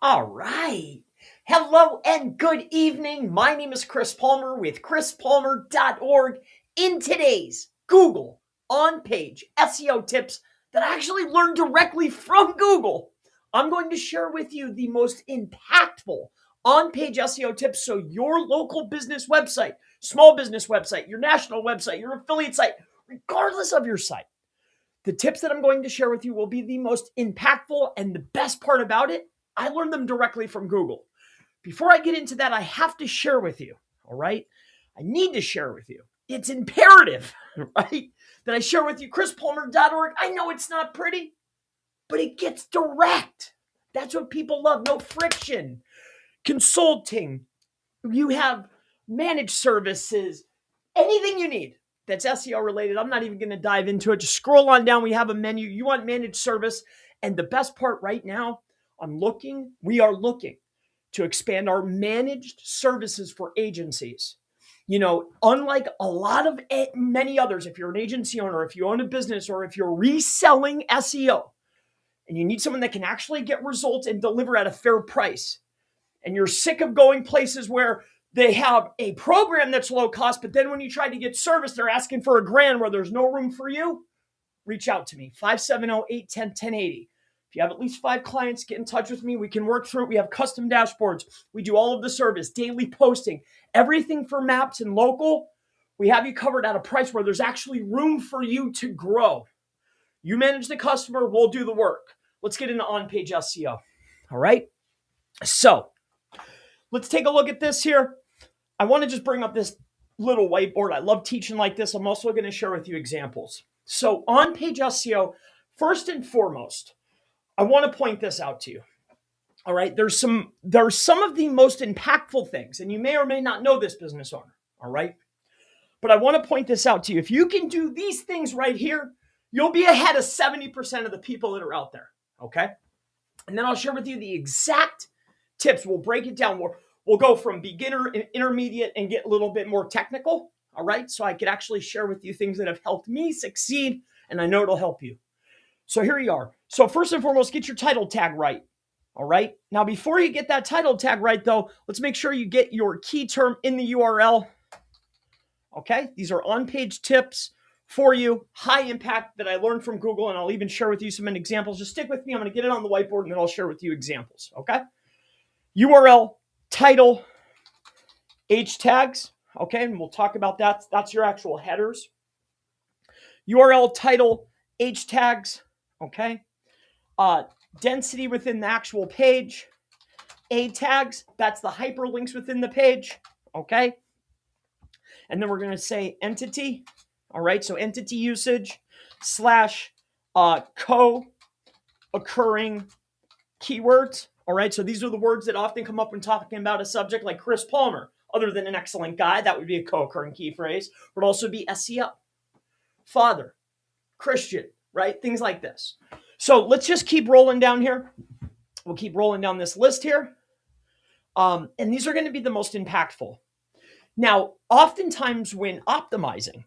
All right. Hello and good evening. My name is Chris Palmer with chrispalmer.org. In today's Google On Page SEO tips that I actually learned directly from Google, I'm going to share with you the most impactful on-page SEO tips so your local business website, small business website, your national website, your affiliate site, regardless of your site, the tips that I'm going to share with you will be the most impactful, and the best part about it, I learned them directly from Google. Before I get into that, I have to share with you, all right? I need to share with you. It's imperative, right? That I share with you chrispalmer.org. I know it's not pretty, but it gets direct. That's what people love. No friction. Consulting. You have managed services, anything you need that's SEO related. I'm not even going to dive into it. Just scroll on down. We have a menu. You want managed service. And the best part right now, we are looking to expand our managed services for agencies. You know, unlike a lot of many others, if you're an agency owner, if you own a business, or if you're reselling SEO and you need someone that can actually get results and deliver at a fair price, and you're sick of going places where they have a program that's low cost, but then when you try to get service, they're asking for $1,000 where there's no room for you, reach out to me, 570-810-1080. If you have at least 5 clients, get in touch with me. We can work through it. We have custom dashboards. We do all of the service, daily posting, everything for maps and local. We have you covered at a price where there's actually room for you to grow. You manage the customer, we'll do the work. Let's get into on-page SEO. All right? So let's take a look at this here. I want to just bring up this little whiteboard. I love teaching like this. I'm also going to share with you examples. So on-page SEO, first and foremost, I want to point this out to you. All right, there's some of the most impactful things, and you may or may not know this, business owner. All right, but I want to point this out to you. If you can do these things right here, you'll be ahead of 70% of the people that are out there. Okay, and then I'll share with you the exact tips. We'll break it down. We'll go from beginner and intermediate and get a little bit more technical. All right, so I could actually share with you things that have helped me succeed, and I know it'll help you. So here you are. So first and foremost, get your title tag right. All right. Now, before you get that title tag right, though, let's make sure you get your key term in the URL. Okay. These are on-page tips for you, high impact, that I learned from Google, and I'll even share with you some examples. Just stick with me. I'm going to get it on the whiteboard, and then I'll share with you examples. Okay. URL, title, H tags. Okay. And we'll talk about that. That's your actual headers. URL, title, H tags. Okay. Density within the actual page. A tags, that's the hyperlinks within the page. Okay. And then we're going to say entity. All right. So entity usage / co-occurring keywords. All right. So these are the words that often come up when talking about a subject like Chris Palmer. Other than an excellent guy, that would be a co-occurring key phrase. Would also be SEO, father, Christian, right? Things like this. So let's just keep rolling down here. We'll keep rolling down this list here. And these are going to be the most impactful. Now, oftentimes when optimizing,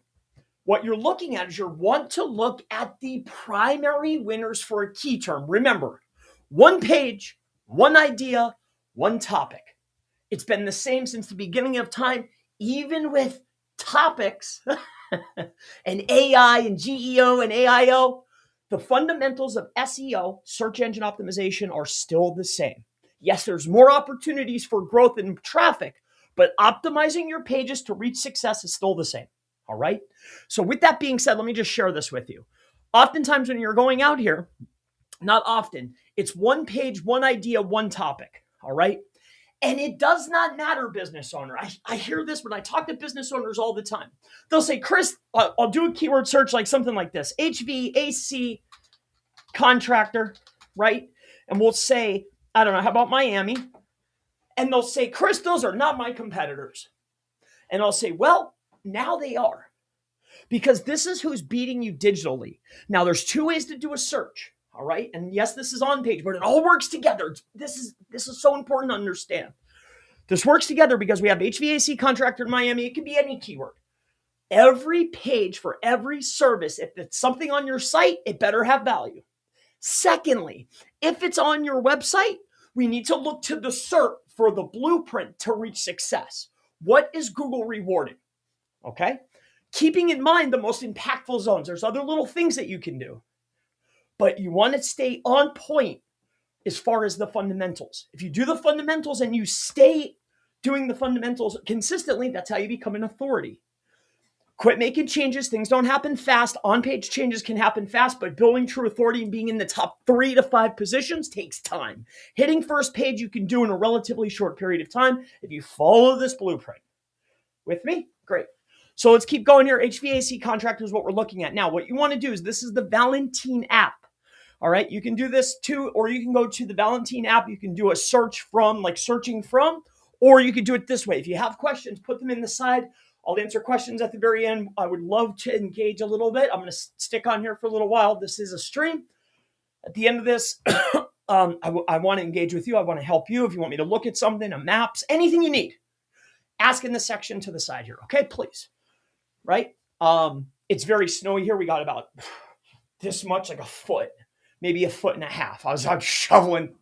what you're looking at is you want to look at the primary winners for a key term. Remember, one page, one idea, one topic. It's been the same since the beginning of time, even with topics and AI and GEO and AIO. The fundamentals of SEO, search engine optimization, are still the same. Yes, there's more opportunities for growth and traffic, but optimizing your pages to reach success is still the same. All right. So with that being said, let me just share this with you. Oftentimes when you're going out here, not often, it's one page, one idea, one topic. All right. And it does not matter, business owner. I hear this when I talk to business owners all the time. They'll say, Chris, I'll do a keyword search like something like this, HVAC contractor, right? And we'll say, I don't know, how about Miami? And they'll say, Chris, those are not my competitors. And I'll say, well, now they are. Because this is who's beating you digitally. Now, there's 2 ways to do a search. All right. And yes, this is on page, but it all works together. This is so important to understand. This works together because we have HVAC contractor in Miami. It could be any keyword. Every page for every service, if it's something on your site, it better have value. Secondly, if it's on your website, we need to look to the SERP for the blueprint to reach success. What is Google rewarding? Okay. Keeping in mind the most impactful zones. There's other little things that you can do, but you want to stay on point as far as the fundamentals. If you do the fundamentals and you stay doing the fundamentals consistently, that's how you become an authority. Quit making changes. Things don't happen fast. On-page changes can happen fast, but building true authority and being in the top 3 to 5 positions takes time. Hitting first page you can do in a relatively short period of time if you follow this blueprint. With me? Great. So let's keep going here. HVAC contractor is what we're looking at. Now, what you want to do is this is the Valentine app. All right. You can do this too, or you can go to the Valentine app. You can do a search from, like searching from, or you can do it this way. If you have questions, put them in the side. I'll answer questions at the very end. I would love to engage a little bit. I'm going to stick on here for a little while. This is a stream. At the end of this, I want to engage with you. I want to help you. If you want me to look at something, maps, anything you need, ask in the section to the side here. Okay, please. Right? It's very snowy here. We got about this much, like a foot, maybe a foot and a half. I was out shoveling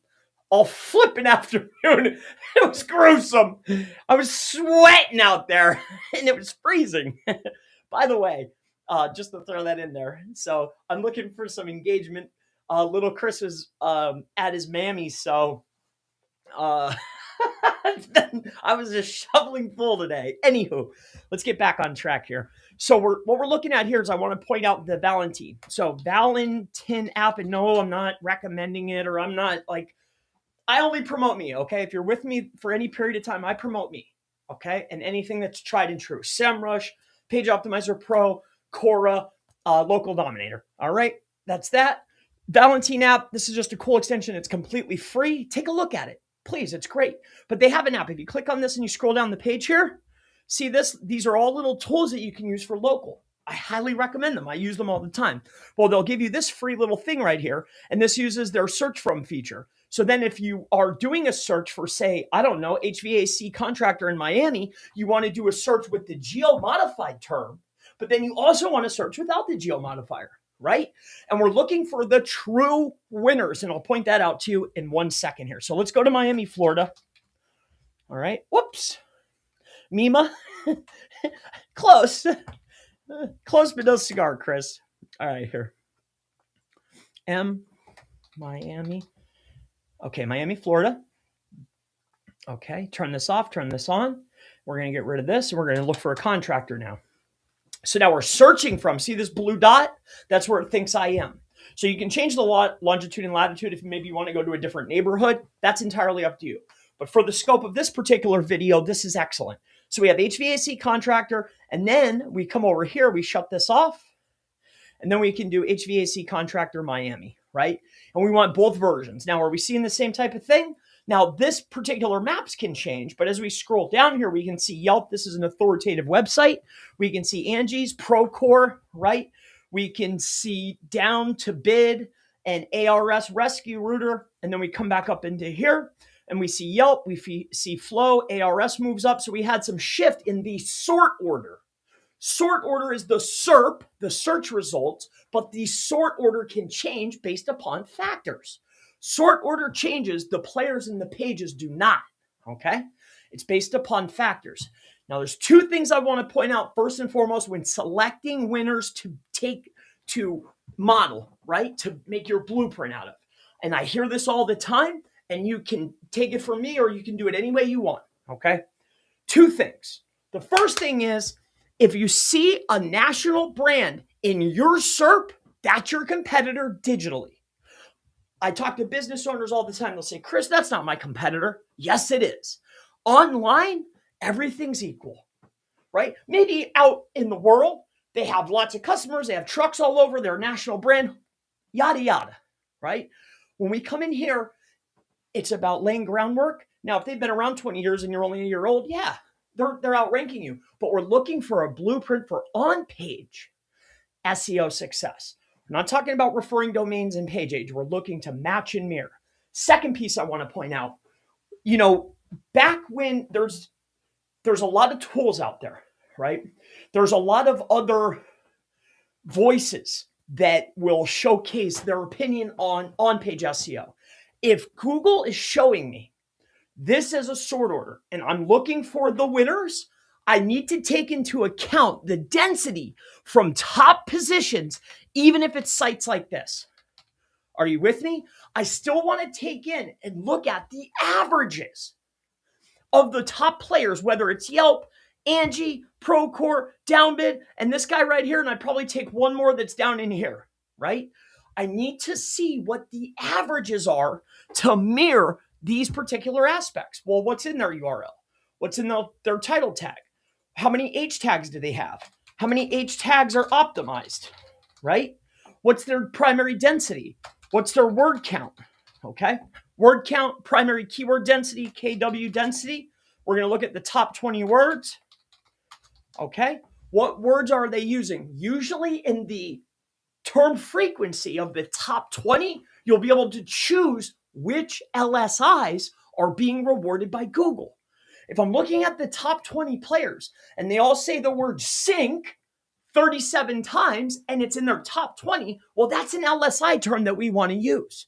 all flipping afternoon. It was gruesome. I was sweating out there and it was freezing. By the way, just to throw that in there. So I'm looking for some engagement. Little Chris was at his mammy, so I was just shoveling full today. Anywho, let's get back on track here. So what we're looking at here is I want to point out the Valentine. So Valentine app, and no, I'm not recommending it, or I'm not like, I only promote me, okay? If you're with me for any period of time, I promote me, okay? And anything that's tried and true. SEMrush, Page Optimizer Pro, Cora, Local Dominator, all right? That's that. Valentine app, this is just a cool extension. It's completely free. Take a look at it. Please, it's great. But they have an app. If you click on this and you scroll down the page here, see this? These are all little tools that you can use for local. I highly recommend them. I use them all the time. Well, they'll give you this free little thing right here, and this uses their search from feature. So then if you are doing a search for, say, I don't know, HVAC contractor in Miami, you want to do a search with the geo-modified term, but then you also want to search without the geo-modifier, right? And we're looking for the true winners, and I'll point that out to you in 1 second here. So let's go to Miami, Florida. All right. Whoops. Mima. Close. Close, but no cigar, Chris. All right, here. Miami. Okay, Miami, Florida. Okay, turn this off, turn this on. We're going to get rid of this, and we're going to look for a contractor now. So now we're searching from, see this blue dot? That's where it thinks I am. So you can change the longitude and latitude if maybe you want to go to a different neighborhood. That's entirely up to you. But for the scope of this particular video, this is excellent. So we have HVAC contractor, and then we come over here, we shut this off, and then we can do HVAC contractor Miami, right? And we want both versions. Now, are we seeing the same type of thing? Now, this particular maps can change, but as we scroll down here, we can see Yelp. This is an authoritative website. We can see Angie's, Procore, right? We can see down to bid and ARS Rescue Router, and then we come back up into here, and we see Yelp, we see Flow, ARS moves up. So we had some shift in the sort order. Sort order is the SERP, the search results, but the sort order can change based upon factors. Sort order changes, the players in the pages do not, okay? It's based upon factors. Now, there's two things I want to point out first and foremost when selecting winners to model, right? To make your blueprint out of. And I hear this all the time, and you can take it from me or you can do it any way you want, okay? Two things. The first thing is, if you see a national brand in your SERP, that's your competitor digitally. I talk to business owners all the time. They'll say, Chris, that's not my competitor. Yes, it is. Online, everything's equal, right? Maybe out in the world, they have lots of customers. They have trucks all over. They're a national brand, yada, yada, right? When we come in here, it's about laying groundwork. Now, if they've been around 20 years and you're only a year old, yeah, they're outranking you. But we're looking for a blueprint for on-page SEO success. We're not talking about referring domains and page age. We're looking to match and mirror. Second piece I want to point out, back when there's a lot of tools out there, right? There's a lot of other voices that will showcase their opinion on on-page SEO. If Google is showing me this as a sort order and I'm looking for the winners, I need to take into account the density from top positions, even if it's sites like this. Are you with me? I still want to take in and look at the averages of the top players, whether it's Yelp, Angie, Procore, Downbid, and this guy right here, and I'd probably take one more that's down in here, right? I need to see what the averages are to mirror these particular aspects. Well, what's in their URL? What's in their title tag? How many H tags do they have? How many H tags are optimized, right? What's their primary density? What's their word count? Okay. Word count, primary keyword density, KW density. We're going to look at the top 20 words. Okay. What words are they using? Usually in the term frequency of the top 20, you'll be able to choose which LSIs are being rewarded by Google. If I'm looking at the top 20 players and they all say the word sync 37 times and it's in their top 20, well, that's an LSI term that we want to use.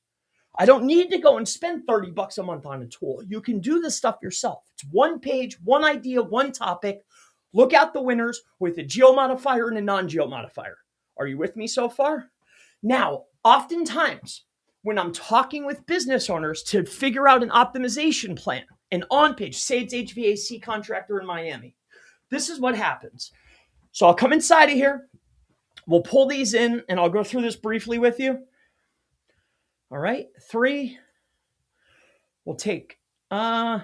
I don't need to go and spend $30 a month on a tool. You can do this stuff yourself. It's one page, one idea, one topic. Look at the winners with a geo modifier and a non-geo modifier. Are you with me so far? Now, oftentimes when I'm talking with business owners to figure out an optimization plan, an on-page, say it's HVAC contractor in Miami, this is what happens. So I'll come inside of here. We'll pull these in and I'll go through this briefly with you. All right, 3. We'll take 4.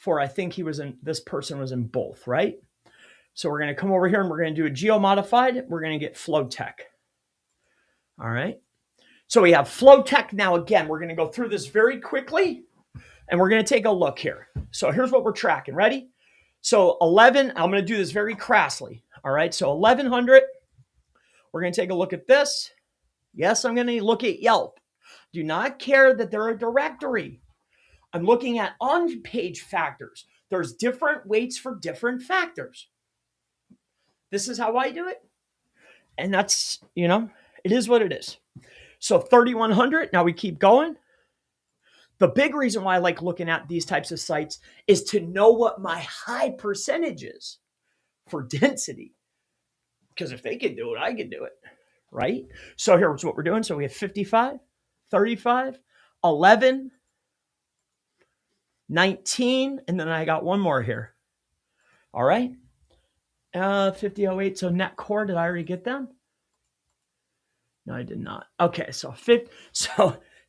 I think this person was in both, right? So we're going to come over here and we're going to do a geo modified. We're going to get flow tech. All right. So we have flow tech. Now, again, we're going to go through this very quickly and we're going to take a look here. So here's what we're tracking. Ready? So 11, I'm going to do this very crassly. All right. So 1100, we're going to take a look at this. Yes, I'm going to look at Yelp. Do not care that they're a directory. I'm looking at on-page factors. There's different weights for different factors. This is how I do it. And that's, it is what it is. So 3,100, now we keep going. The big reason why I like looking at these types of sites is to know what my high percentage is for density. Because if they can do it, I can do it. Right? So here's what we're doing. So we have 55, 35, 11, 19, and then I got one more here. All right. 5008. So net core, did I already get them? No, I did not. Okay. So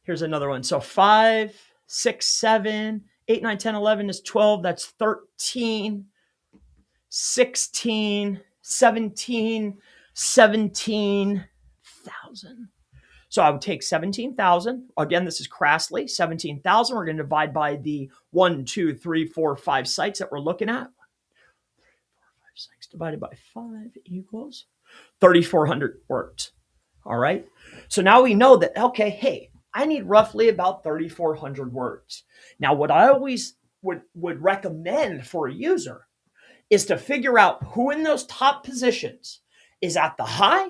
here's another one. So 5, 6, 7, 8, 9, 10, 11 is 12. That's 13, 16, 17, 17,000. So I would take 17,000. Again, this is crassly 17,000. We're going to divide by the 1, 2, 3, 4, 5 sites that we're looking at. 4, 5, 6 divided by 5 equals 3,400 words. All right. So now we know that, okay, hey, I need roughly about 3,400 words. Now, what I always would recommend for a user is to figure out who in those top positions is at the high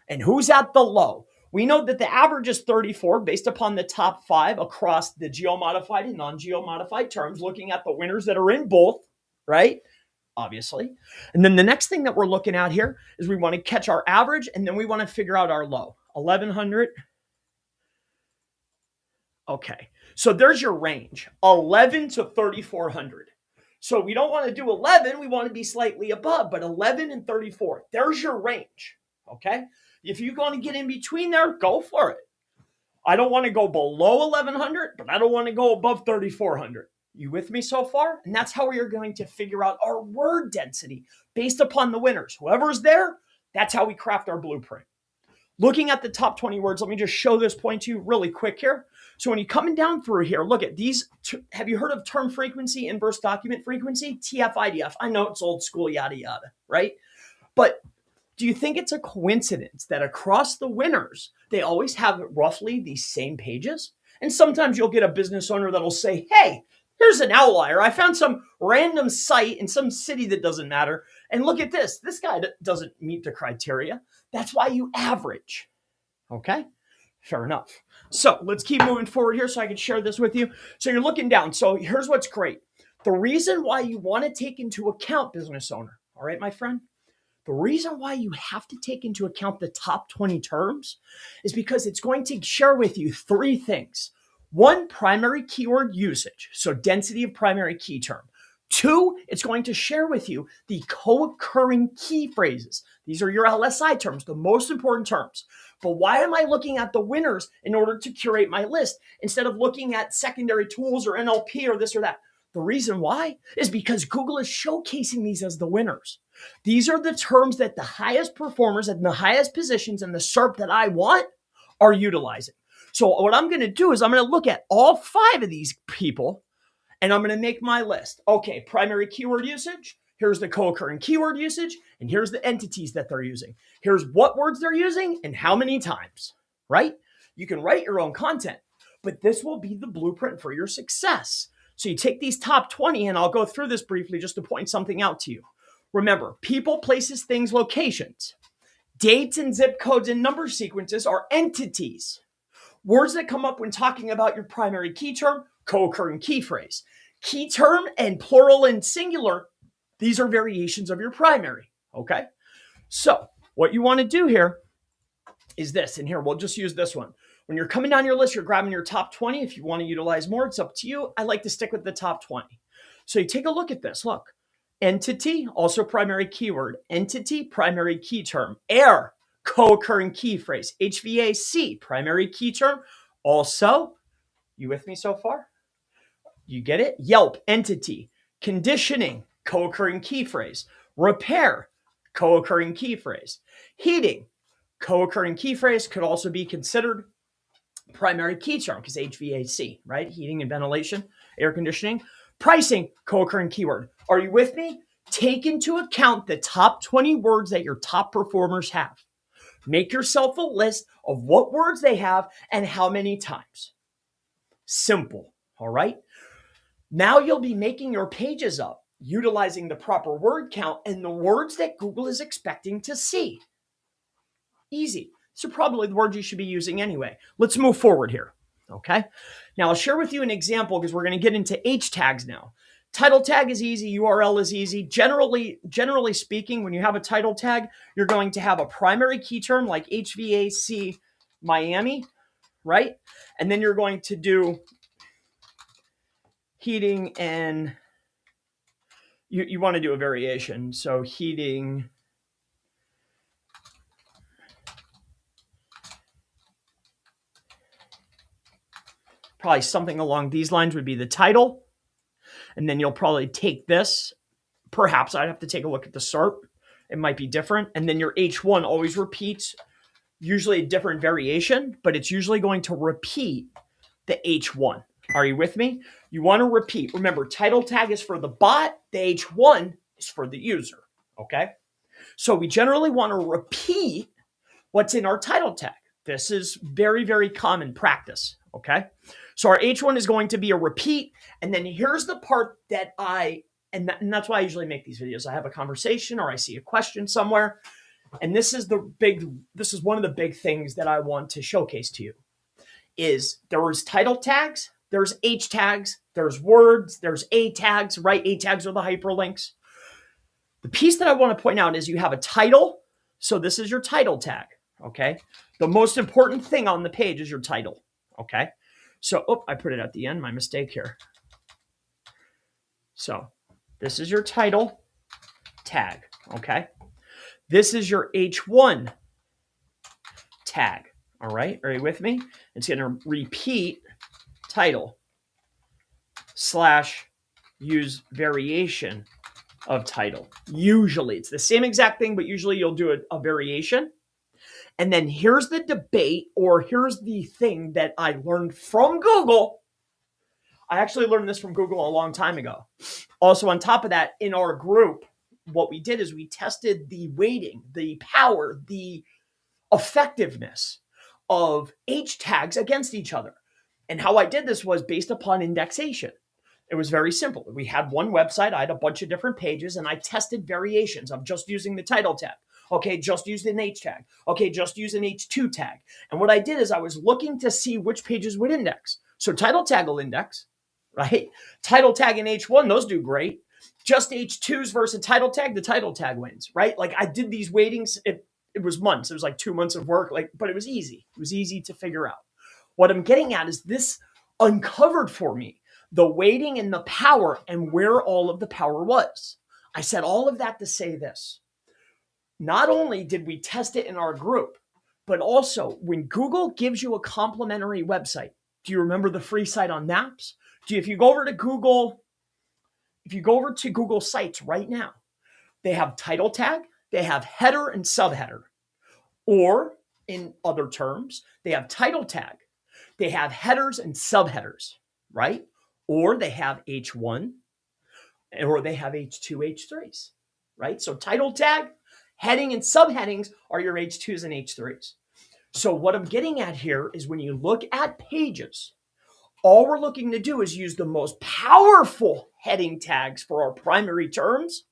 and who's at the low. We know that the average is 34 based upon the top 5 across the geo-modified and non-geo-modified terms, looking at the winners that are in both, right? Obviously. And then the next thing that we're looking at here is we want to catch our average and then we want to figure out our low. 1,100. Okay. So there's your range, 11 to 3,400. So we don't want to do 11. We want to be slightly above, but 11 and 34. There's your range. Okay. If you're going to get in between there, go for it. I don't want to go below 1,100, but I don't want to go above 3,400. You with me so far? And that's how we are going to figure out our word density based upon the winners. Whoever's there, that's how we craft our blueprint. Looking at the top 20 words, let me just show this point to you really quick here. So when you're coming down through here, look at these. Have you heard of term frequency, inverse document frequency? TF-IDF. I know it's old school, yada, yada, right? But do you think it's a coincidence that across the winners, they always have roughly these same pages? And sometimes you'll get a business owner that'll say, hey, here's an outlier. I found some random site in some city that doesn't matter. And look at this. This guy doesn't meet the criteria. That's why you average. Okay? Fair enough. So let's keep moving forward here so I can share this with you. So you're looking down. So here's what's great. The reason why you want to take into account, business owner, all right, my friend, the reason why you have to take into account the top 20 terms is because it's going to share with you three things. One, primary keyword usage, so density of primary key term. Two, it's going to share with you the co-occurring key phrases. These are your LSI terms, the most important terms. But why am I looking at the winners in order to curate my list instead of looking at secondary tools or NLP or this or that? The reason why is because Google is showcasing these as the winners. These are the terms that the highest performers and the highest positions in the SERP that I want are utilizing. So what I'm going to do is I'm going to look at all 5 of these people and I'm going to make my list. Okay, primary keyword usage. Here's the co-occurring keyword usage. And here's the entities that they're using. Here's what words they're using and how many times, right? You can write your own content, but this will be the blueprint for your success. So you take these top 20, and I'll go through this briefly just to point something out to you. Remember, people, places, things, locations. Dates and zip codes and number sequences are entities. Words that come up when talking about your primary key term, co-occurring key phrase. Key term and plural and singular, these are variations of your primary, okay? So what you want to do here is this, and here, we'll just use this one. When you're coming down your list, you're grabbing your top 20. If you want to utilize more, it's up to you. I like to stick with the top 20. So you take a look at this. Look, entity, also primary keyword. Entity, primary key term. Air, co-occurring key phrase. HVAC, primary key term. Also, you with me so far? You get it? Yelp, entity. Conditioning, co-occurring key phrase. Repair, co-occurring key phrase. Heating, co-occurring key phrase, could also be considered primary key term because HVAC, right? Heating and ventilation, air conditioning. Pricing, co-occurring keyword. Are you with me? Take into account the top 20 words that your top performers have. Make yourself a list of what words they have and how many times. Simple, all right? Now you'll be making your pages up, utilizing the proper word count and the words that Google is expecting to see. Easy. These are probably the words you should be using anyway. Let's move forward here, okay? Now I'll share with you an example because we're going to get into H tags now. Title tag is easy. URL is easy. Generally speaking, when you have a title tag, you're going to have a primary key term like HVAC Miami, right? And then you're going to do heating and you want to do a variation. So heating, probably something along these lines would be the title. And then you'll probably take this. Perhaps I'd have to take a look at the SERP. It might be different. And then your H1 always repeats, usually a different variation, but it's usually going to repeat the H1. Are you with me? You want to repeat. Remember, title tag is for the bot. The H1 is for the user, okay? So we generally want to repeat what's in our title tag. This is very, very common practice, okay? So our H1 is going to be a repeat. And then here's the part that and that's why I usually make these videos. I have a conversation or I see a question somewhere. And this is one of the big things that I want to showcase to you is there's title tags, there's H tags, there's words, there's A tags, right? A tags are the hyperlinks. The piece that I want to point out is you have a title. So this is your title tag, okay? The most important thing on the page is your title, okay? So, I put it at the end, my mistake here. So this is your title tag, okay? This is your H1 tag, all right? Are you with me? It's going to repeat title / use variation of title. Usually it's the same exact thing, but usually you'll do a variation. And then here's the debate, or here's the thing that I learned from Google. I actually learned this from Google a long time ago. Also, on top of that, in our group, what we did is we tested the weighting, the power, the effectiveness of H tags against each other. And how I did this was based upon indexation. It was very simple. We had one website. I had a bunch of different pages, and I tested variations of just using the title tag. Okay, just use an H tag. Okay, just use an H2 tag. And what I did is I was looking to see which pages would index. So title tag will index, right? Title tag and H1, those do great. Just H2s versus title tag, the title tag wins, right? Like I did these weightings. It was months. It was like 2 months of work, but it was easy. It was easy to figure out. What I'm getting at is this uncovered for me the weighting and the power and where all of the power was. I said all of that to say this. Not only did we test it in our group, but also when Google gives you a complimentary website, do you remember the free site on Maps? If you go over to Google Sites right now, they have title tag, they have header and subheader. Or in other terms, they have title tag, they have headers and subheaders, right? Or they have H1, or they have H2, H3s, right? So title tag, heading and subheadings are your H2s and H3s. So what I'm getting at here is when you look at pages, all we're looking to do is use the most powerful heading tags for our primary terms,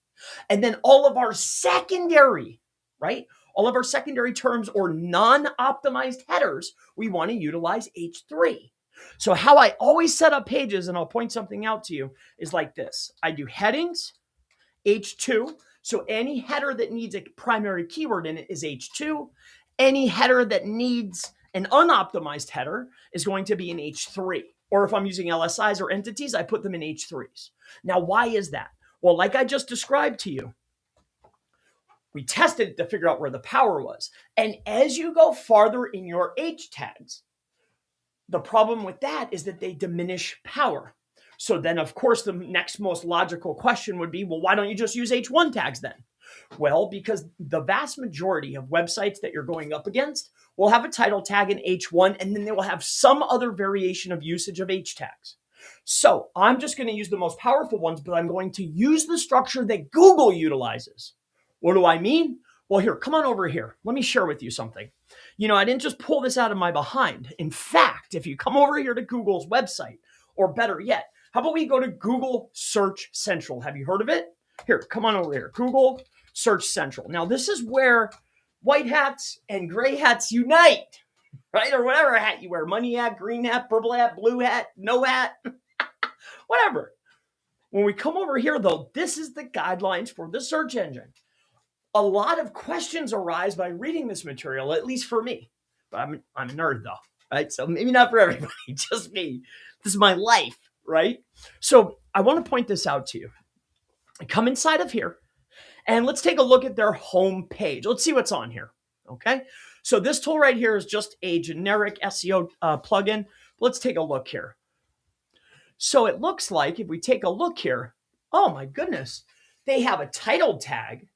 and then all of our secondary, right? All of our secondary terms or non-optimized headers, we want to utilize H3. So how I always set up pages, and I'll point something out to you, is like this. I do headings, H2. So any header that needs a primary keyword in it is H2. Any header that needs an unoptimized header is going to be an H3. Or if I'm using LSIs or entities, I put them in H3s. Now, why is that? Well, like I just described to you, we tested it to figure out where the power was. And as you go farther in your H tags, the problem with that is that they diminish power. So then, of course, the next most logical question would be, well, why don't you just use H1 tags then? Well, because the vast majority of websites that you're going up against will have a title tag in H1, and then they will have some other variation of usage of H tags. So I'm just going to use the most powerful ones, but I'm going to use the structure that Google utilizes. What do I mean? Well, here, come on over here. Let me share with you something. I didn't just pull this out of my behind. In fact, if you come over here to Google's website, or better yet, how about we go to Google Search Central? Have you heard of it? Here, come on over here. Google Search Central. Now, this is where white hats and gray hats unite, right? Or whatever hat you wear. Money hat, green hat, purple hat, blue hat, no hat, whatever. When we come over here, though, this is the guidelines for the search engine. A lot of questions arise by reading this material, at least for me. But I'm a nerd, though, right? So maybe not for everybody, just me. This is my life, right? So I want to point this out to you. I come inside of here, and let's take a look at their home page. Let's see what's on here, okay? So this tool right here is just a generic SEO plugin. Let's take a look here. So it looks like if we take a look here, oh my goodness, they have a title tag.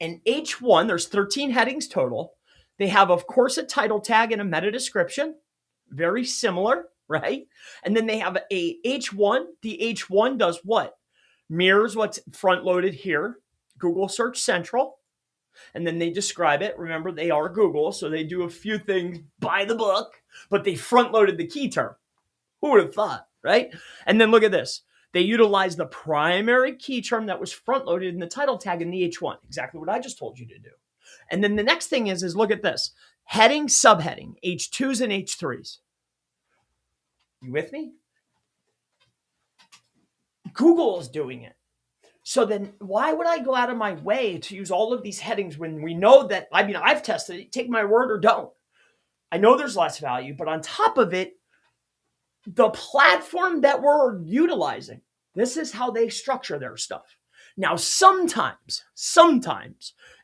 And H1, there's 13 headings total. They have, of course, a title tag and a meta description. Very similar, right? And then they have a H1. The H1 does what? Mirrors what's front loaded here, Google Search Central. And then they describe it. Remember, they are Google, so they do a few things by the book, but they front loaded the key term. Who would have thought, right? And then look at this. They utilize the primary key term that was front loaded in the title tag in the H1. Exactly what I just told you to do. And then the next thing is look at this. Heading, subheading, H2s and H3s. You with me? Google is doing it. So then why would I go out of my way to use all of these headings when we know that, I've tested it, take my word or don't. I know there's less value, but on top of it, the platform that we're utilizing, this is how they structure their stuff. Now, sometimes,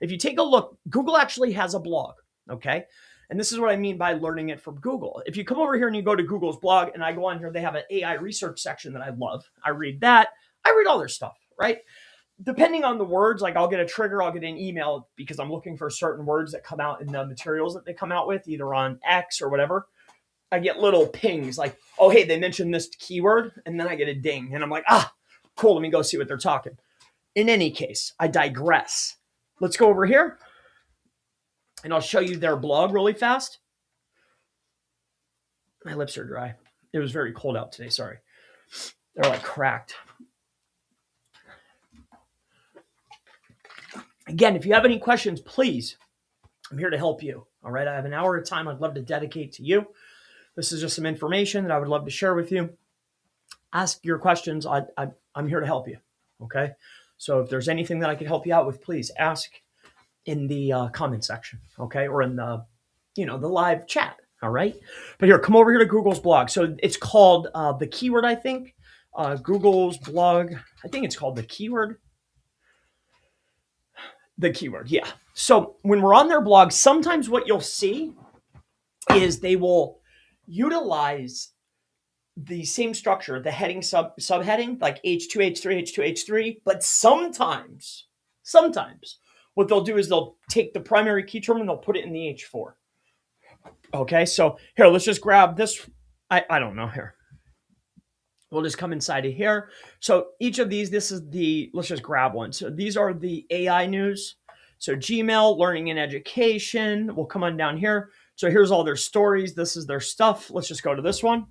if you take a look, Google actually has a blog, okay? And this is what I mean by learning it from Google. If you come over here and you go to Google's blog and I go on here, they have an AI research section that I love. I read that. I read all their stuff, right? Depending on the words, like I'll get a trigger, I'll get an email because I'm looking for certain words that come out in the materials that they come out with, either on X or whatever. I get little pings like, oh, hey, they mentioned this keyword. And then I get a ding. And I'm like, cool, let me go see what they're talking. In any case, I digress. Let's go over here. And I'll show you their blog really fast. My lips are dry. It was very cold out today, sorry. They're like cracked. Again, if you have any questions, please, I'm here to help you. All right. I have an hour of time I'd love to dedicate to you. This is just some information that I would love to share with you. Ask your questions. I'm here to help you. Okay. So if there's anything that I can help you out with, please ask in the comment section. Okay. Or in the, the live chat. All right. But here, come over here to Google's blog. So it's called The Keyword, I think. Google's blog. I think it's called The Keyword. The Keyword. Yeah. So when we're on their blog, sometimes what you'll see is they will utilize the same structure, the heading subheading, like H2, H3, H2, H3. But sometimes what they'll do is they'll take the primary key term and they'll put it in the H4. Okay, so here, let's just grab this. I don't know here. We'll just come inside of here. So each of these, let's just grab one. So these are the AI news. So Gmail, learning and education. We'll come on down here. So here's all their stories. This is their stuff. Let's just go to this one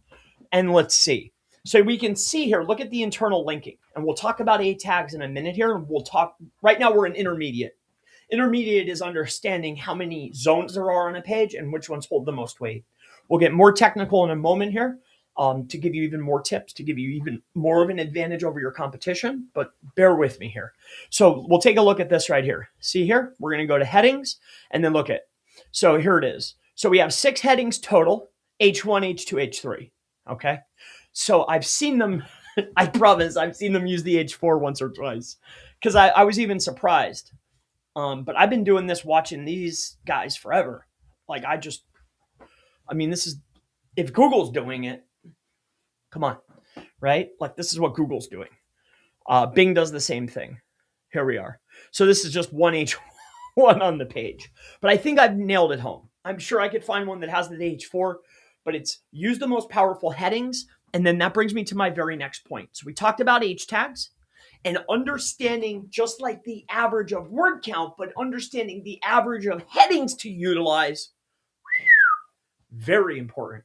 and let's see. So we can see here, look at the internal linking, and we'll talk about A tags in a minute here. We'll talk, right now we're in intermediate. Intermediate is understanding how many zones there are on a page and which ones hold the most weight. We'll get more technical in a moment here to give you even more tips, to give you even more of an advantage over your competition, but bear with me here. So we'll take a look at this right here. See here, we're going to go to headings and then look at, so here it is. So we have 6 headings total, H1, H2, H3. Okay. So I've seen them, I promise I've seen them use the H4 once or twice because I was even surprised. But I've been doing this, watching these guys forever. Like this is, if Google's doing it, come on, right? Like this is what Google's doing. Bing does the same thing. Here we are. So this is just one H1 on the page, but I think I've nailed it home. I'm sure I could find one that has the H4, but it's use the most powerful headings. And then that brings me to my very next point. So we talked about H tags. And understanding just like the average of word count, but understanding the average of headings to utilize, very important.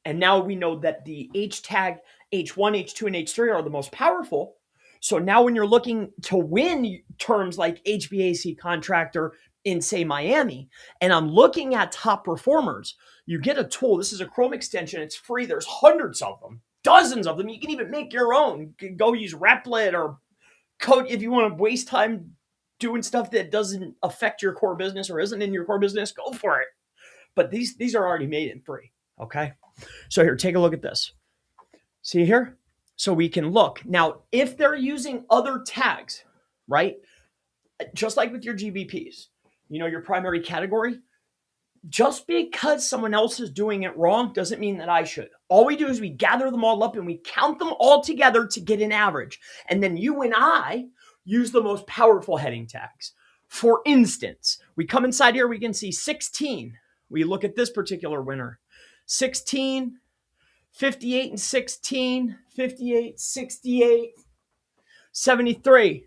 And now we know that the H tag, H1, H2, and H3 are the most powerful. So now when you're looking to win terms like HVAC contractor in, say, Miami, and I'm looking at top performers, you get a tool. This is a Chrome extension. It's free. There's hundreds of them. Dozens of them. You can even make your own. You can go use Replit or Code if you want to waste time doing stuff that doesn't affect your core business or isn't in your core business. Go for it. But these are already made in free. Okay. So here, take a look at this. See here? So we can look. Now, if they're using other tags, right? Just like with your GBPs, your primary category, just because someone else is doing it wrong doesn't mean that I should. All we do is we gather them all up and we count them all together to get an average. And then you and I use the most powerful heading tags. For instance, we come inside here, we can see 16. We look at this particular winner. 16, 58 and 16, 58, 68, 73.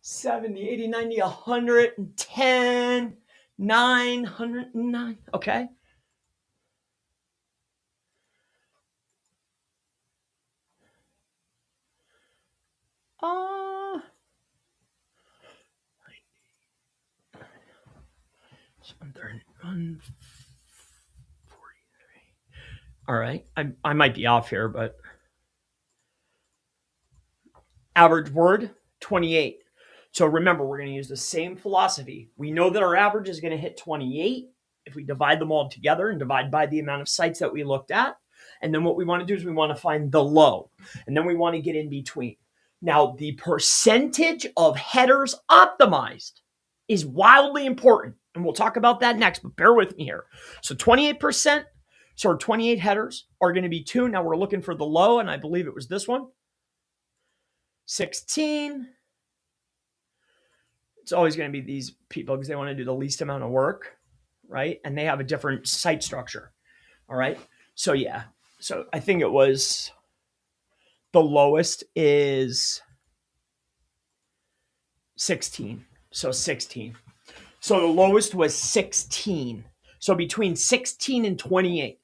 70, 80, 90, 110, 909. Okay. All right. I might be off here, but average word, 28. So remember, we're going to use the same philosophy. We know that our average is going to hit 28 if we divide them all together and divide by the amount of sites that we looked at. And then what we want to do is we want to find the low. And then we want to get in between. Now, the percentage of headers optimized is wildly important. And we'll talk about that next, but bear with me here. So 28%, so 28 headers are going to be 2. Now we're looking for the low, and I believe it was this one. 16. It's always going to be these people because they want to do the least amount of work, right? And they have a different site structure. All right. So yeah. So I think it was the lowest is 16. So 16. So the lowest was 16. So between 16 and 28,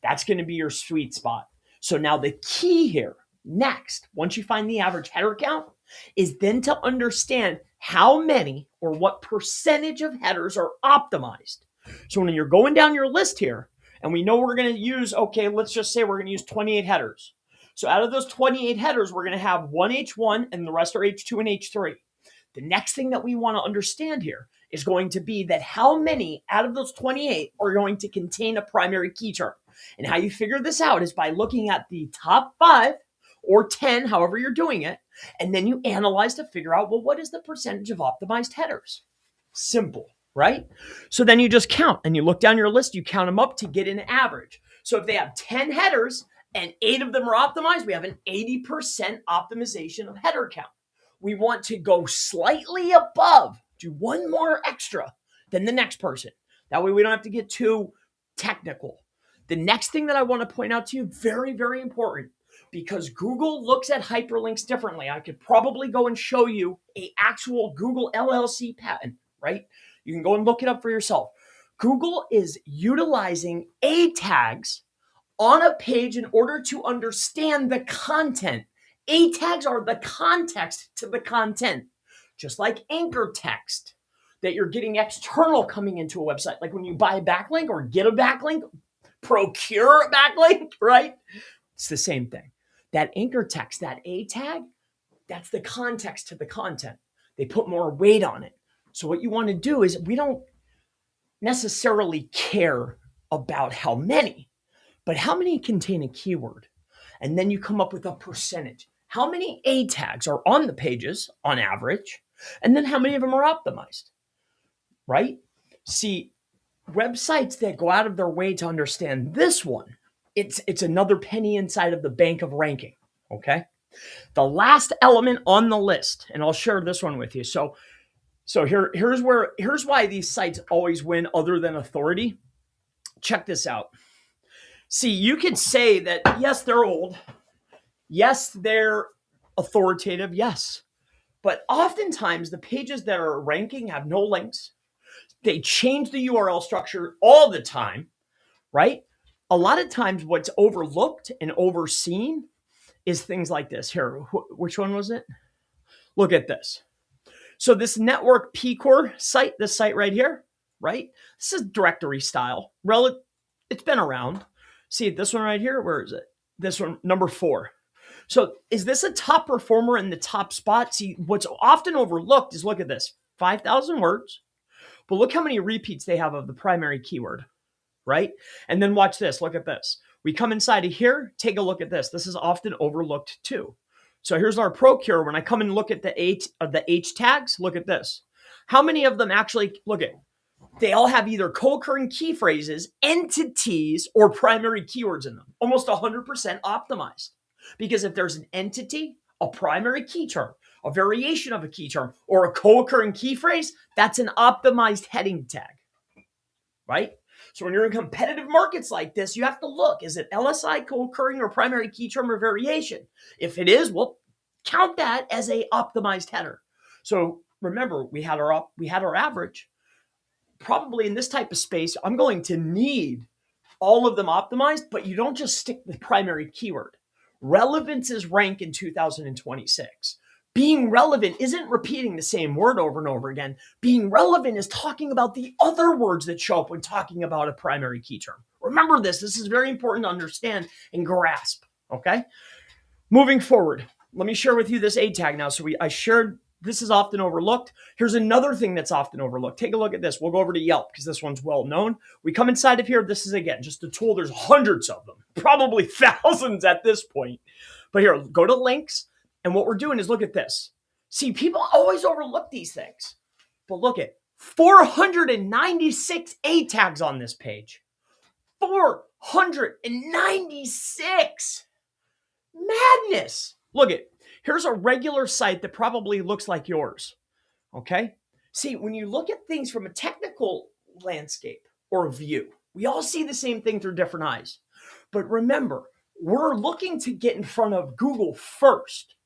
that's going to be your sweet spot. So now the key here next, once you find the average header count, is then to understand how many or what percentage of headers are optimized. So when you're going down your list here, and we know we're going to use, okay, let's just say we're going to use 28 headers. So out of those 28 headers, we're going to have one H1 and the rest are H2 and H3. The next thing that we want to understand here is going to be that how many out of those 28 are going to contain a primary key term. And how you figure this out is by looking at the top 5 or 10, however you're doing it, and then you analyze to figure out, well, what is the percentage of optimized headers? Simple, right? So then you just count and you look down your list, you count them up to get an average. So if they have 10 headers and 8 of them are optimized, we have an 80% optimization of header count. We want to go slightly above, do one more extra than the next person. That way we don't have to get too technical. The next thing that I want to point out to you, very, very important, because Google looks at hyperlinks differently. I could probably go and show you an actual Google LLC patent, right? You can go and look it up for yourself. Google is utilizing A tags on a page in order to understand the content. A tags are the context to the content, just like anchor text that you're getting external coming into a website. Like when you buy a backlink or get a backlink, procure a backlink, right? It's the same thing. That anchor text, that A tag, that's the context to the content. They put more weight on it. So what you want to do is, we don't necessarily care about how many, but how many contain a keyword? And then you come up with a percentage. How many A tags are on the pages on average? And then how many of them are optimized, right? See, websites that go out of their way to understand this one, it's another penny inside of the bank of ranking, okay? The last element on the list, and I'll share this one with you. So here's why these sites always win other than authority. Check this out. See, you could say that, yes, they're old. Yes, they're authoritative. Yes. But oftentimes the pages that are ranking have no links. They change the URL structure all the time, right? A lot of times what's overlooked and overseen is things like this. Here, which one was it? Look at this. So this network PCore site, this site right here, right? This is directory style. It's been around. See this one right here? Where is it? This one, number 4. So is this a top performer in the top spot? See, what's often overlooked is, look at this, 5,000 words, but look how many repeats they have of the primary keyword, right? And then watch this, look at this. We come inside of here, take a look at this. This is often overlooked too. So here's our procure. When I come and look at the H tags, look at this. How many of them actually, look at, they all have either co-occurring key phrases, entities, or primary keywords in them. Almost 100% optimized. Because if there's an entity, a primary key term, a variation of a key term, or a co-occurring key phrase, that's an optimized heading tag, right? So when you're in competitive markets like this, you have to look, is it LSI, co-occurring, or primary key term or variation? If it is, well, count that as a optimized header. So remember, we had our average. Probably in this type of space, I'm going to need all of them optimized, but you don't just stick the primary keyword. Relevance is rank in 2026. Being relevant isn't repeating the same word over and over again. Being relevant is talking about the other words that show up when talking about a primary key term. Remember this. This is very important to understand and grasp, okay? Moving forward, let me share with you this A tag now. So I shared, this is often overlooked. Here's another thing that's often overlooked. Take a look at this. We'll go over to Yelp because this one's well known. We come inside of here. This is, again, just a tool. There's hundreds of them, probably thousands at this point. But here, go to links. And what we're doing is look at this. See, people always overlook these things. But look at 496 A tags on this page. 496. Madness. Look at, here's a regular site that probably looks like yours. Okay? See, when you look at things from a technical landscape or a view, we all see the same thing through different eyes. But remember, we're looking to get in front of Google first.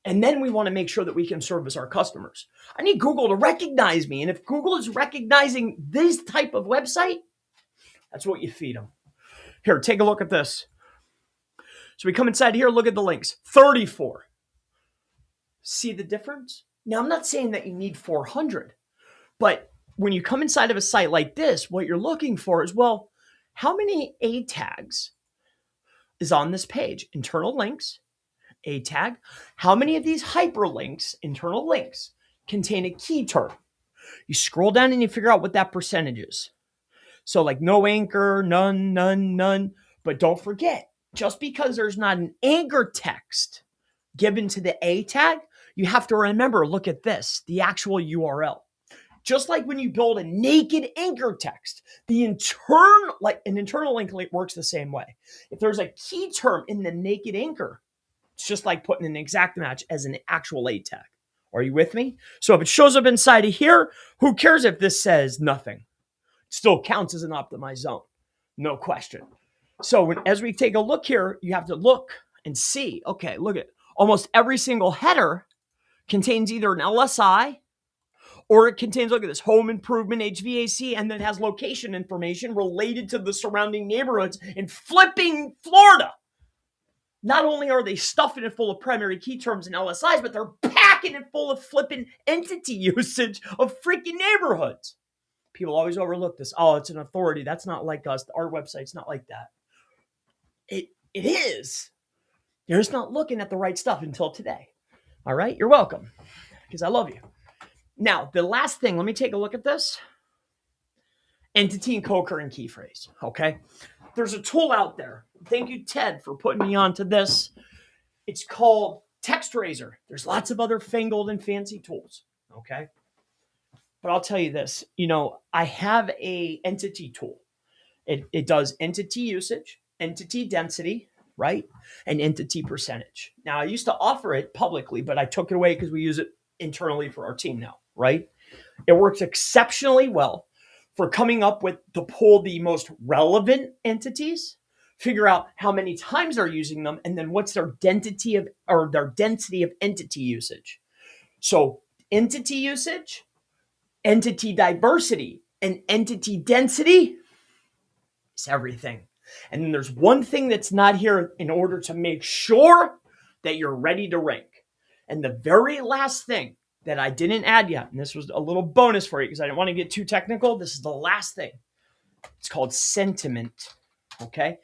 And then we want to make sure that we can service our customers. I need Google to recognize me. And if Google is recognizing this type of website, that's what you feed them. Here, take a look at this. So we come inside here, look at the links, 34. See the difference? Now, I'm not saying that you need 400, but when you come inside of a site like this, what you're looking for is, well, how many A tags is on this page? Internal links, A tag. How many of these hyperlinks, internal links, contain a key term? You scroll down and you figure out what that percentage is. So like no anchor, none, none, none. But don't forget, just because there's not an anchor text given to the A tag, you have to remember, look at this, the actual URL. Just like when you build a naked anchor text, an internal link works the same way. If there's a key term in the naked anchor, it's just like putting an exact match as an actual A tag. Are you with me? So if it shows up inside of here, who cares if this says nothing? It still counts as an optimized zone. No question. So as we take a look here, you have to look and see, okay, look at almost every single header contains either an LSI or it contains, look at this, home improvement, HVAC, and then has location information related to the surrounding neighborhoods in flipping Florida. Not only are they stuffing it full of primary key terms and LSIs, but they're packing it full of flipping entity usage of freaking neighborhoods. People always overlook this. Oh, it's an authority. That's not like us. Our website's not like that. It is. You're just not looking at the right stuff until today. All right? You're welcome, because I love you. Now, the last thing, let me take a look at this. Entity and co-occurring key phrase, okay? There's a tool out there. Thank you, Ted, for putting me onto this. It's called TextRaiser. There's lots of other fangled and fancy tools, okay? But I'll tell you this, I have a entity tool. It does entity usage, entity density, right? And entity percentage. Now, I used to offer it publicly, but I took it away because we use it internally for our team now, right? It works exceptionally well for coming up with to pull the most relevant entities, figure out how many times they're using them, and then what's their density of entity usage. So entity usage, entity diversity, and entity density is everything. And then there's one thing that's not here in order to make sure that you're ready to rank. And the very last thing that I didn't add yet, and this was a little bonus for you because I didn't want to get too technical. This is the last thing. It's called sentiment. Okay?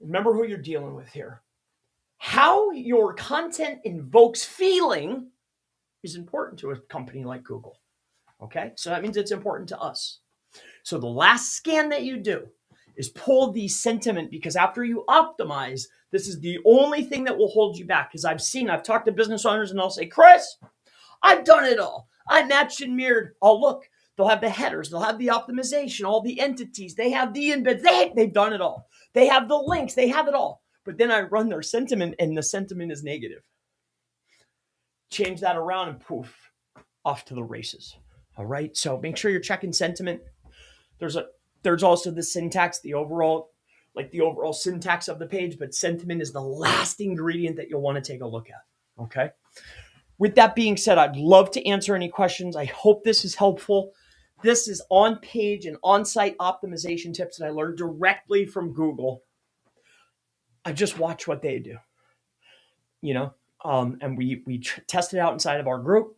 Remember who you're dealing with here. How your content invokes feeling is important to a company like Google. Okay? So that means it's important to us. So the last scan that you do is pull the sentiment, because after you optimize, this is the only thing that will hold you back. Because I've talked to business owners and they'll say, Chris, I've done it all. I matched and mirrored. Oh, look, they'll have the headers. They'll have the optimization, all the entities. They have the embeds. They've done it all. They have the links. They have it all. But then I run their sentiment and the sentiment is negative. Change that around and poof, off to the races. All right. So make sure you're checking sentiment. There's also the syntax, the overall syntax of the page, but sentiment is the last ingredient that you'll want to take a look at. Okay. With that being said, I'd love to answer any questions. I hope this is helpful. This is on-page and on-site optimization tips that I learned directly from Google. I just watch what they do, and we test it out inside of our group.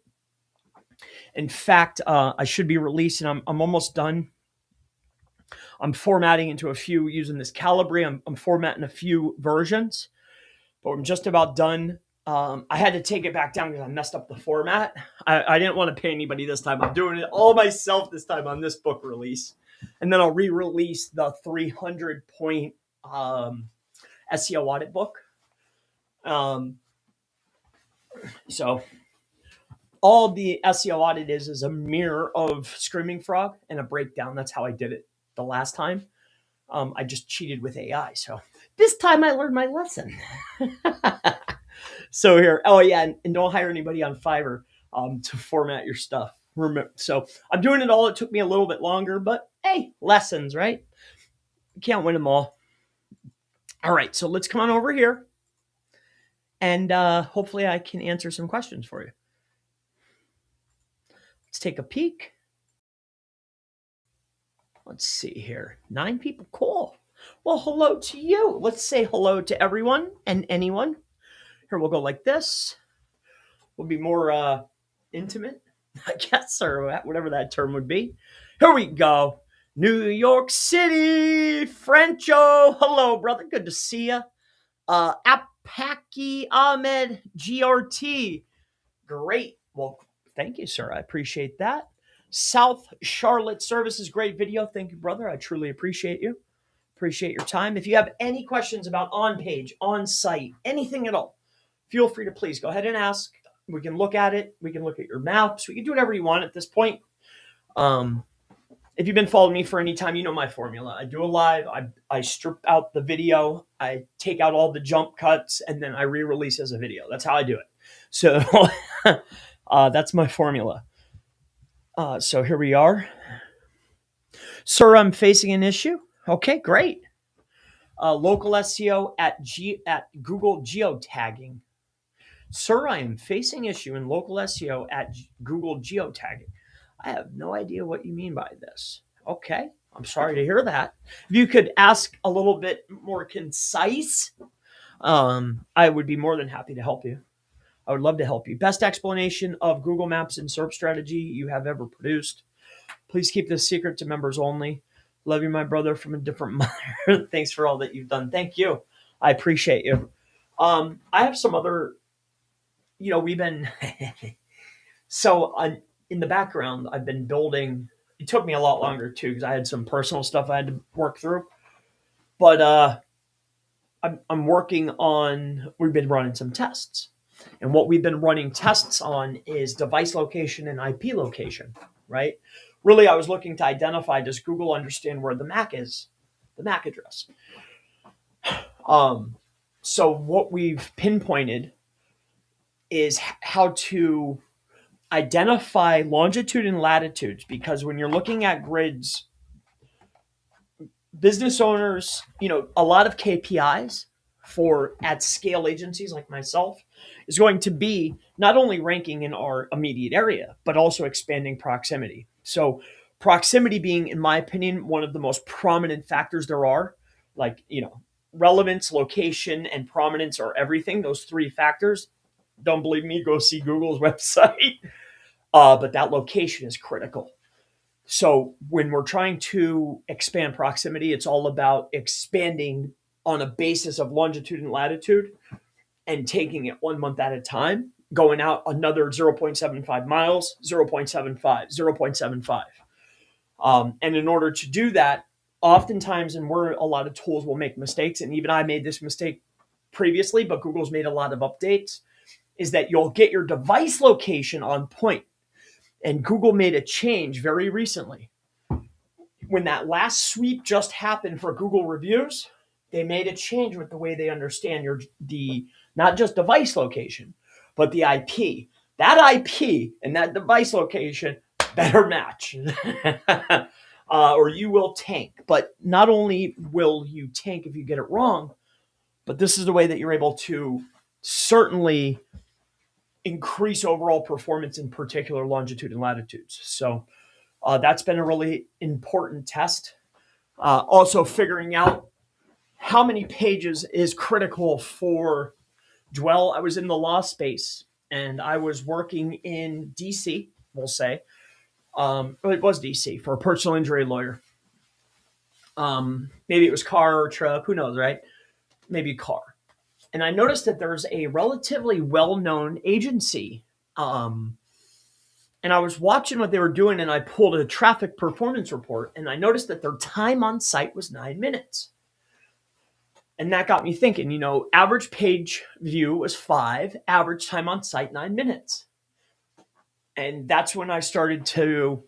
In fact, I should be releasing. I'm almost done. I'm formatting into a few using this Calibri. I'm formatting a few versions, but I'm just about done. I had to take it back down because I messed up the format. I didn't want to pay anybody this time. I'm doing it all myself this time on this book release. And then I'll re-release the 300-point SEO audit book. So all the SEO audit is a mirror of Screaming Frog and a breakdown. That's how I did it the last time. I just cheated with AI. So this time I learned my lesson. So here, oh yeah, and don't hire anybody on Fiverr to format your stuff. So I'm doing it all. It took me a little bit longer, but hey, lessons, right? You can't win them all. All right, so let's come on over here, and hopefully I can answer some questions for you. Let's take a peek. Let's see here. 9 people. Cool. Well, hello to you. Let's say hello to everyone and anyone. Here, we'll go like this. We'll be more intimate, I guess, or whatever that term would be. Here we go. New York City, Frencho. Hello, brother. Good to see you. Apaki Ahmed GRT. Great. Well, thank you, sir. I appreciate that. South Charlotte Services. Great video. Thank you, brother. I truly appreciate you. Appreciate your time. If you have any questions about on page, on site, anything at all, feel free to please go ahead and ask. We can look at it. We can look at your maps. We can do whatever you want at this point. If you've been following me for any time, you know my formula. I do a live. I strip out the video. I take out all the jump cuts, and then I re-release as a video. That's how I do it. So that's my formula. So here we are. Sir, I'm facing an issue. Okay, great. Local SEO at Google geotagging. Sir, I am facing issue in local SEO at Google geotagging. I have no idea what you mean by this. Okay, I'm sorry to hear that. If you could ask a little bit more concise, I would be more than happy to help you. I would love to help you. Best explanation of Google Maps and SERP strategy you have ever produced. Please keep this secret to members only. Love you, my brother, from a different mother. Thanks for all that you've done. Thank you. I appreciate you. I have some other, we've been, in the background, I've been building. It took me a lot longer too, because I had some personal stuff I had to work through. But I'm working on, we've been running some tests. And what we've been running tests on is device location and IP location, right? Really, I was looking to identify, does Google understand where the MAC is, the MAC address? So what we've pinpointed is how to identify longitude and latitudes, because when you're looking at grids, business owners, a lot of KPIs for at scale agencies like myself is going to be not only ranking in our immediate area, but also expanding proximity. So proximity being, in my opinion, one of the most prominent factors there are. Like, relevance, location, and prominence are everything. Those three factors. Don't believe me? Go see Google's website. But that location is critical. So when we're trying to expand proximity, it's all about expanding on a basis of longitude and latitude and taking it 1 month at a time, going out another 0.75 miles, 0.75, 0.75. And in order to do that, oftentimes, and a lot of tools will make mistakes, and even I made this mistake previously, but Google's made a lot of updates, is that you'll get your device location on point. And Google made a change very recently. When that last sweep just happened for Google reviews, they made a change with the way they understand the not just device location, but the IP. That IP and that device location better match, or you will tank. But not only will you tank if you get it wrong, but this is the way that you're able to certainly increase overall performance, in particular longitude and latitudes. So that's been a really important test. Also figuring out how many pages is critical for dwell. I was in the law space and I was working in DC, we'll say. It was DC for a personal injury lawyer. Maybe it was car or truck, who knows, right? Maybe car. And I noticed that there's a relatively well-known agency. And I was watching what they were doing, and I pulled a traffic performance report, and I noticed that their time on site was 9 minutes. And that got me thinking, average page view was 5, average time on site 9 minutes. And that's when I started to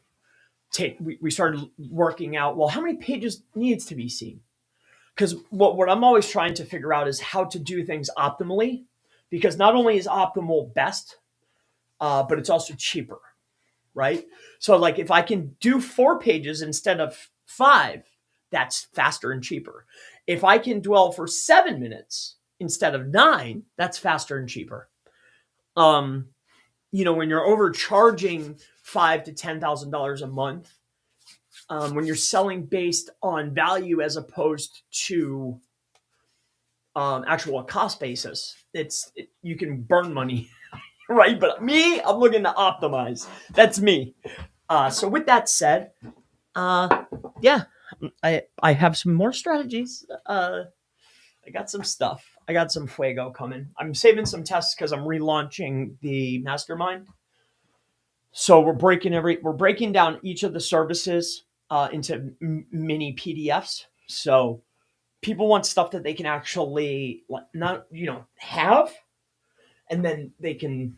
we started working out, well, how many pages needs to be seen? Because what I'm always trying to figure out is how to do things optimally, because not only is optimal best, but it's also cheaper, right? So like if I can do 4 pages instead of 5, that's faster and cheaper. If I can dwell for 7 minutes instead of 9, that's faster and cheaper. When you're overcharging $5,000 to $10,000 a month, when you're selling based on value as opposed to actual cost basis, you can burn money, right? But me, I'm looking to optimize. That's me. So with that said, yeah, I have some more strategies. I got some stuff. I got some fuego coming. I'm saving some tests because I'm relaunching the Mastermind. So we're breaking down each of the services into mini PDFs. So people want stuff that they can actually not have, and then they can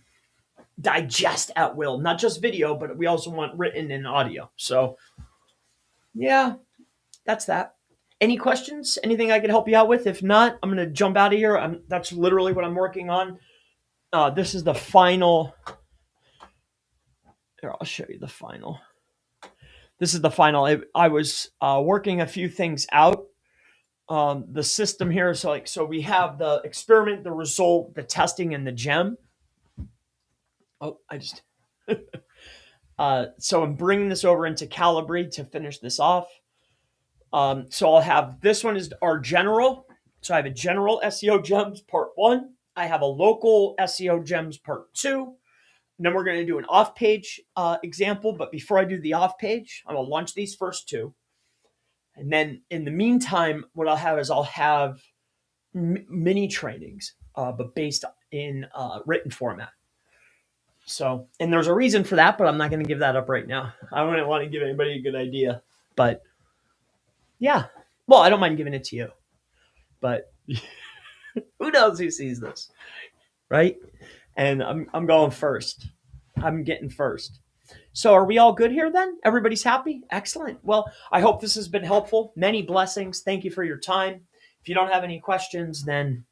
digest at will. Not just video, but we also want written and audio. So yeah, that's that. Any questions? Anything I could help you out with? If not, I'm going to jump out of here. That's literally what I'm working on. This is the final. Here, I'll show you the final. This is the final. I was working a few things out. The system here. So we have the experiment, the result, the testing, and the gem. Oh, so I'm bringing this over into Calibri to finish this off. So I'll have, this one is our general. So I have a general SEO gems part 1. I have a local SEO gems part 2. And then we're going to do an off-page example. But before I do the off-page, I will launch these first 2. And then in the meantime, what I'll have mini trainings, but based in written format. So, and there's a reason for that, but I'm not going to give that up right now. I don't want to give anybody a good idea, but yeah. Well, I don't mind giving it to you, but who knows who sees this, right? And I'm going first. I'm getting first. So are we all good here then? Everybody's happy? Excellent. Well, I hope this has been helpful. Many blessings. Thank you for your time. If you don't have any questions, then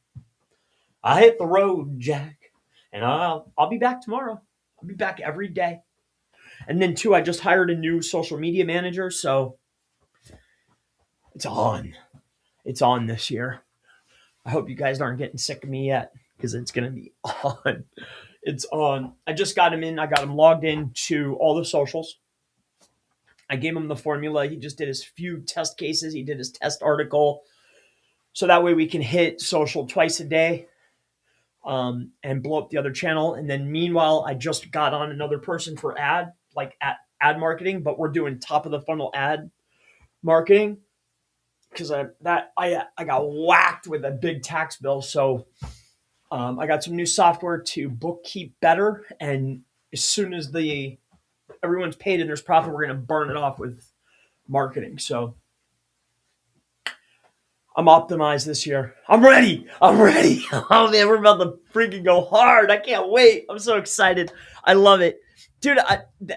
I hit the road, Jack. And I'll be back tomorrow. I'll be back every day. And then too, I just hired a new social media manager, so it's on. It's on this year. I hope you guys aren't getting sick of me yet, because it's going to be on. It's on. I just got him in. I got him logged into all the socials. I gave him the formula. He just did his few test cases. He did his test article. So that way we can hit social twice a day and blow up the other channel. And then meanwhile, I just got on another person for ad ad marketing, but we're doing top of the funnel ad marketing because I got whacked with a big tax bill. So I got some new software to bookkeep better. And as soon as everyone's paid and there's profit, we're going to burn it off with marketing. So I'm optimized this year. I'm ready. Oh man, we're about to freaking go hard. I can't wait. I'm so excited. I love it. Dude,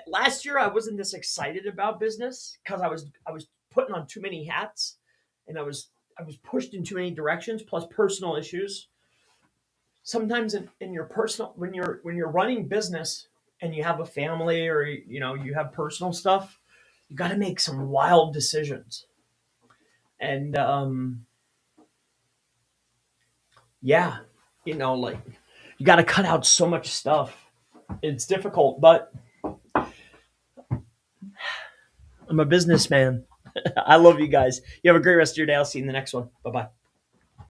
last year I wasn't this excited about business because I was putting on too many hats and I was pushed in too many directions, plus personal issues. Sometimes in your personal, when you're running business and you have a family or you have personal stuff, you got to make some wild decisions. And yeah, you got to cut out so much stuff. It's difficult, but I'm a businessman. I love you guys. You have a great rest of your day. I'll see you in the next one. Bye-bye.